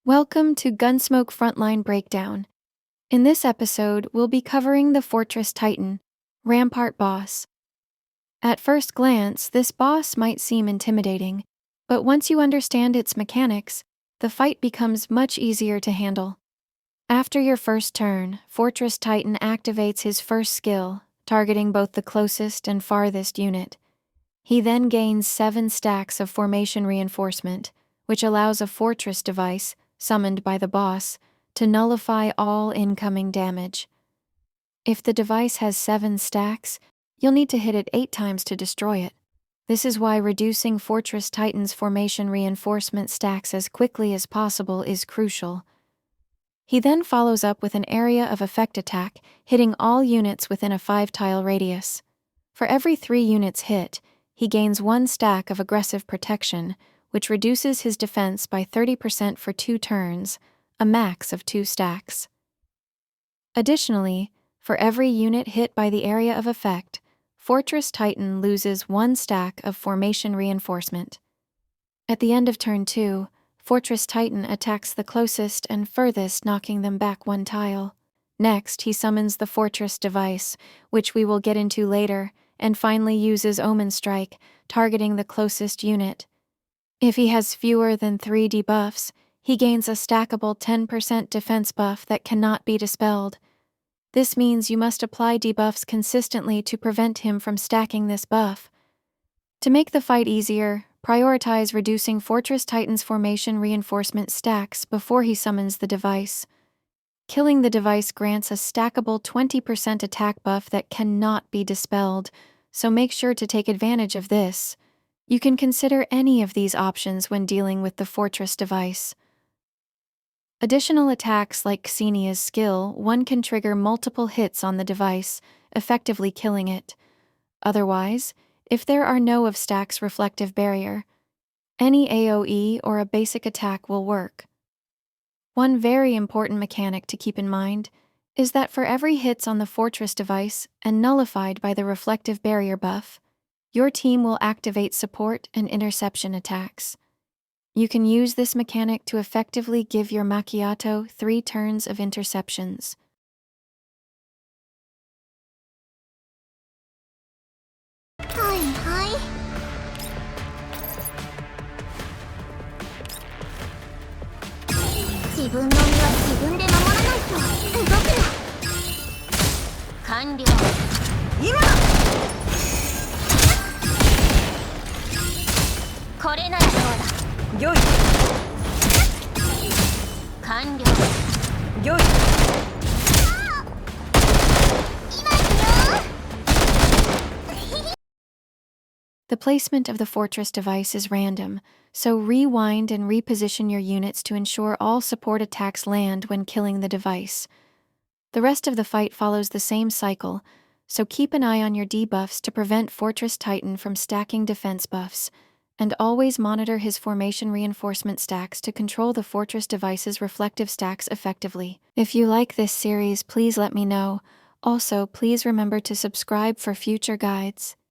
Welcome to Gunsmoke Frontline Breakdown. In this episode, we'll be covering the Fortress Titan, Rampart Boss. At first glance, this boss might seem intimidating, but once you understand its mechanics, the fight becomes much easier to handle. After your first turn, Fortress Titan activates his first skill, targeting both the closest and farthest unit. He then gains 7 stacks of formation reinforcement, which allows a fortress device, summoned by the boss, to nullify all incoming damage. If the device has 7 stacks, you'll need to hit it 8 times to destroy it. This is why reducing Fortress Titan's formation reinforcement stacks as quickly as possible is crucial. He then follows up with an area of effect attack, hitting all units within a 5-tile radius. For every 3 units hit, he gains 1 stack of aggressive protection, which reduces his defense by 30% for 2 turns, a max of 2 stacks. Additionally, for every unit hit by the area of effect, Fortress Titan loses 1 stack of formation reinforcement. At the end of turn 2, Fortress Titan attacks the closest and furthest, knocking them back 1 tile. Next, he summons the Fortress device, which we will get into later, and finally uses Omen Strike, targeting the closest unit. If he has fewer than 3 debuffs, he gains a stackable 10% defense buff that cannot be dispelled. This means you must apply debuffs consistently to prevent him from stacking this buff. To make the fight easier, prioritize reducing Fortress Titan's formation reinforcement stacks before he summons the device. Killing the device grants a stackable 20% attack buff that cannot be dispelled, so make sure to take advantage of this. You can consider any of these options when dealing with the Fortress device. Additional attacks like Xenia's skill, one can trigger multiple hits on the device, effectively killing it. Otherwise, if there are no of stacks reflective barrier, any AoE or a basic attack will work. One very important mechanic to keep in mind is that for every hits on the Fortress device and nullified by the reflective barrier buff, your team will activate support and interception attacks. You can use this mechanic to effectively give your Macchiato 3 turns of interceptions. The placement of the Fortress device is random, so rewind and reposition your units to ensure all support attacks land when killing the device. The rest of the fight follows the same cycle, so keep an eye on your debuffs to prevent Fortress Titan from stacking defense buffs, and always monitor his formation reinforcement stacks to control the Fortress device's reflective stacks effectively. If you like this series, please let me know. Also, please remember to subscribe for future guides.